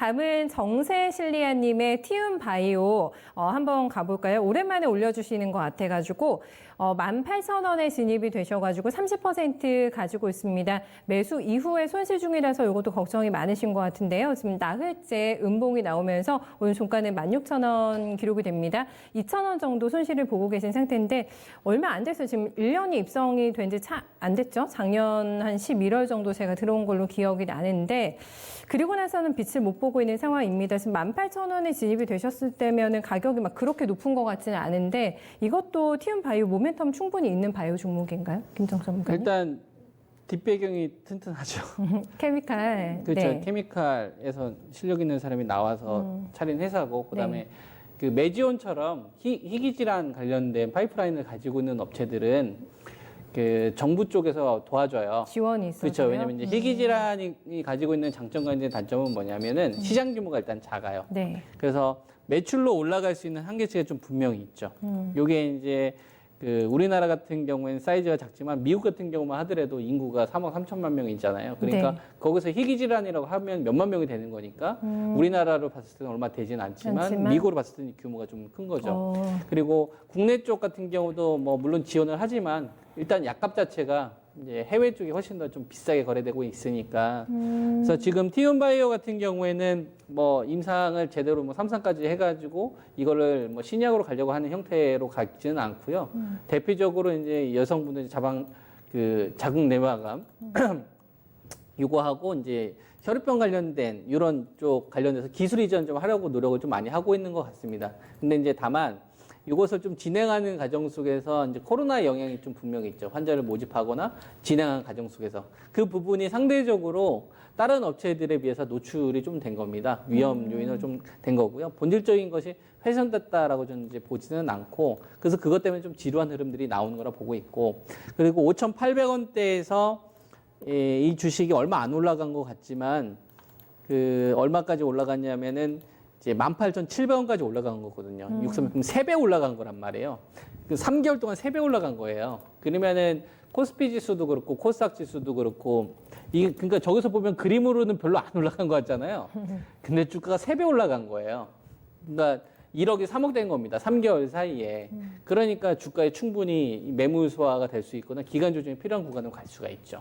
다음은 정세실리아님의 티움바이오 한번 가볼까요? 오랜만에 올려주시는 것 같아가지고 18,000원에 진입이 되셔가지고 30% 가지고 있습니다. 매수 이후에 손실 중이라서 이것도 걱정이 많으신 것 같은데요. 지금 나흘째 음봉이 나오면서 오늘 종가는 16,000원 기록이 됩니다. 2,000원 정도 손실을 보고 계신 상태인데 얼마 안 됐어요. 지금 1년이 입성이 된 지 안 됐죠? 작년 한 11월 정도 제가 들어온 걸로 기억이 나는데 그리고 나서는 빛을 못 보고 있는 상황입니다. 지금 18,000원에 진입이 되셨을 때면은 가격이 막 그렇게 높은 것 같지는 않은데 이것도 티움바이오 모멘텀 충분히 있는 바이오 종목인가요? 김정수 전문가님? 일단 뒷배경이 튼튼하죠. 케미칼. 그렇죠. 네. 케미칼에서 실력 있는 사람이 나와서 차린 회사고 그다음에 그 메지온처럼 희귀 질환 관련된 파이프라인을 가지고 있는 업체들은 그 정부 쪽에서 도와줘요. 지원이 있어요. 그렇죠. 왜냐면 이제 희귀 질환이 가지고 있는 장점과 이제 단점은 뭐냐면은 시장 규모가 일단 작아요. 네. 그래서 매출로 올라갈 수 있는 한계치가 좀 분명히 있죠. 요게 이제 그 우리나라 같은 경우에는 사이즈가 작지만 미국 같은 경우만 하더라도 인구가 3억 3천만 명이잖아요. 그러니까 네. 거기서 희귀 질환이라고 하면 몇만 명이 되는 거니까 우리나라로 봤을 때는 얼마 되진 않지만 미국으로 봤을 때는 규모가 좀 큰 거죠. 그리고 국내 쪽 같은 경우도 뭐 물론 지원을 하지만 일단 약값 자체가 이제 해외 쪽이 훨씬 더 좀 비싸게 거래되고 있으니까. 그래서 지금 티움바이오 같은 경우에는 뭐 임상을 제대로 뭐 3상까지 해가지고 이거를 뭐 신약으로 가려고 하는 형태로 가지는 않고요. 대표적으로 이제 여성분들 자궁 내막암 요거하고 이제 혈액병 관련된 이런 쪽 관련돼서 기술 이전 좀 하려고 노력을 좀 많이 하고 있는 것 같습니다. 근데 이제 다만 이것을 좀 진행하는 과정 속에서 이제 코로나 영향이 좀 분명히 있죠. 환자를 모집하거나 진행하는 과정 속에서 그 부분이 상대적으로 다른 업체들에 비해서 노출이 좀 된 겁니다. 위험 요인으로 좀 된 거고요. 본질적인 것이 훼손됐다라고 저는 이제 보지는 않고 그래서 그것 때문에 좀 지루한 흐름들이 나오는 거라 보고 있고 그리고 5,800원대에서 이 주식이 얼마 안 올라간 것 같지만 그 얼마까지 올라갔냐면은 이제 18,700원까지 올라간 거거든요. 그럼 3배 올라간 거란 말이에요. 그 3개월 동안 3배 올라간 거예요. 그러면은 코스피 지수도 그렇고 코스닥 지수도 그렇고 이게 그러니까 저기서 보면 그림으로는 별로 안 올라간 것 같잖아요. 근데 주가가 3배 올라간 거예요. 그러니까 1억이 3억 된 겁니다. 3개월 사이에. 그러니까 주가에 충분히 매물 소화가 될 수 있거나 기간 조정이 필요한 구간으로 갈 수가 있죠.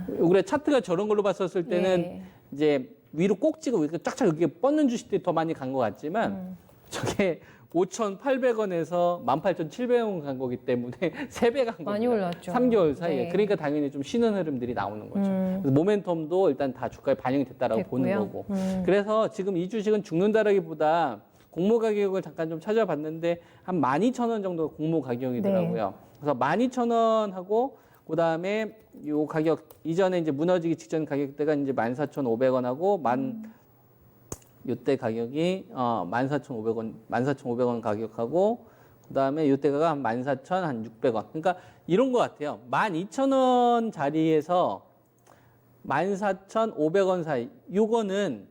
우리가 차트가 저런 걸로 봤었을 때는 이제 위로 꼭 찍고 쫙쫙 이렇게 뻗는 주식들이 더 많이 간 것 같지만 저게 5,800원에서 18,700원 간 거기 때문에 3배 간 겁니다. 많이 올랐죠. 3개월 사이에. 네. 그러니까 당연히 좀 쉬는 흐름들이 나오는 거죠. 그래서 모멘텀도 일단 다 주가에 반영이 됐다라고 보는 거고. 그래서 지금 이 주식은 죽는다라기보다 공모 가격을 잠깐 좀 찾아봤는데 한 12,000원 정도 공모 가격이더라고요. 그래서 12,000원하고 그다음에 요 가격 이전에 이제 무너지기 직전 가격대가 이제 14,500원하고 요때 가격이 14,500원 14,500원 가격하고 그다음에 요때가 한 14,600원. 그러니까 이런 것 같아요. 12,000원 자리에서 14,500원 사이. 요거는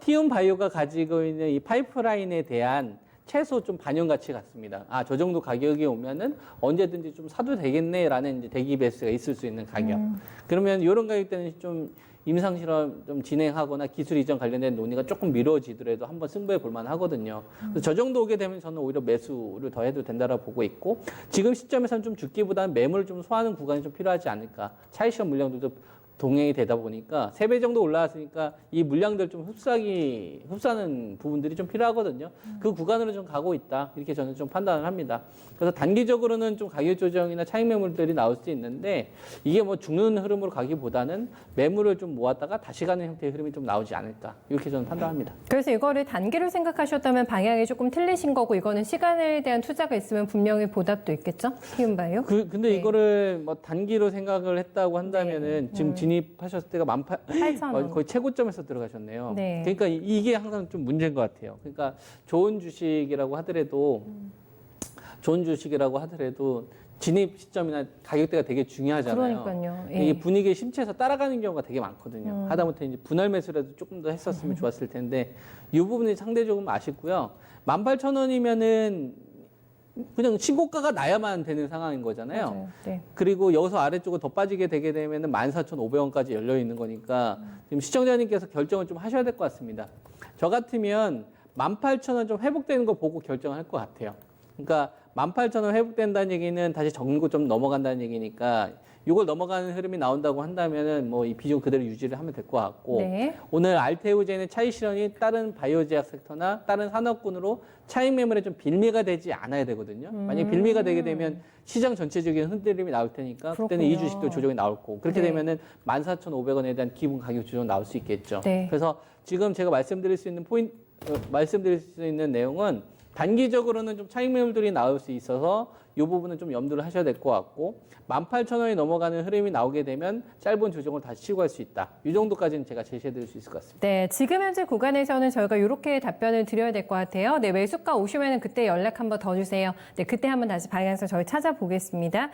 티움바이오가 가지고 있는 이 파이프라인에 대한 최소 좀 반영 가치 같습니다. 아, 저 정도 가격이 오면은 언제든지 좀 사도 되겠네라는 이제 대기 배스가 있을 수 있는 가격. 그러면 이런 가격대는 좀 임상 실험 좀 진행하거나 기술 이전 관련된 논의가 조금 미뤄지더라도 한번 승부해 볼 만하거든요. 그래서 저 정도 오게 되면 저는 오히려 매수를 더 해도 된다라고 보고 있고 지금 시점에서는 좀 죽기보다는 매물을 좀 소화하는 구간이 좀 필요하지 않을까. 차익 실험 물량도 동행이 되다 보니까 3배 정도 올라왔으니까 이 물량들 좀 흡수하는 부분들이 좀 필요하거든요. 그 구간으로 좀 가고 있다. 이렇게 저는 좀 판단을 합니다. 그래서 단기적으로는 좀 가격 조정이나 차익 매물들이 나올 수 있는데 이게 뭐 죽는 흐름으로 가기보다는 매물을 좀 모았다가 다시 가는 형태의 흐름이 좀 나오지 않을까. 이렇게 저는 판단합니다. 그래서 이거를 단기로 생각하셨다면 방향이 조금 틀리신 거고 이거는 시간에 대한 투자가 있으면 분명히 보답도 있겠죠? 티움바이오? 근데 이거를 뭐 단기로 생각을 했다고 한다면은 지금 진입하셨을 때가 18,000원 거의 최고점에서 들어가셨네요. 네. 그러니까 이게 항상 좀 문제인 것 같아요. 그러니까 좋은 주식이라고 하더라도 진입 시점이나 가격대가 되게 중요하잖아요. 그러니까요. 이게 분위기에 심취해서 따라가는 경우가 되게 많거든요. 하다못해 이제 분할 매수라도 조금 더 했었으면 좋았을 텐데 이 부분이 상대적으로 아쉽고요. 18,000원이면은 그냥 신고가가 나야만 되는 상황인 거잖아요. 맞아요. 네. 그리고 여기서 아래쪽으로 더 빠지게 되게 되면은 14,500원까지 열려 있는 거니까 지금 시청자님께서 결정을 좀 하셔야 될 것 같습니다. 저 같으면 18,000원 좀 회복되는 거 보고 결정할 것 같아요. 그러니까 18,000원 회복된다는 얘기는 다시 정고 좀 넘어간다는 얘기니까 이걸 넘어가는 흐름이 나온다고 한다면은 뭐 이 비중 그대로 유지를 하면 될 것 같고 네. 오늘 알테오젠의 차익 실현이 다른 바이오 제약 섹터나 다른 산업군으로 차익 매물에 좀 빌미가 되지 않아야 되거든요. 만약에 빌미가 되게 되면 시장 전체적인 흔들림이 나올 테니까 그때는 이 그렇군요. 주식도 조정이 나올 거고 그렇게 네. 되면은 14,500원에 대한 기본 가격 조정 나올 수 있겠죠. 네. 그래서 지금 제가 말씀드릴 수 있는 내용은 단기적으로는 좀 차익 매물들이 나올 수 있어서 이 부분은 좀 염두를 하셔야 될 것 같고 18,000원이 넘어가는 흐름이 나오게 되면 짧은 조정을 다시 치고 갈 수 있다. 이 정도까지는 제가 제시해 드릴 수 있을 것 같습니다. 네, 지금 현재 구간에서는 저희가 이렇게 답변을 드려야 될 것 같아요. 네, 매수가 오시면 그때 연락 한번 더 주세요. 네, 그때 한번 다시 방향성 저희 찾아보겠습니다.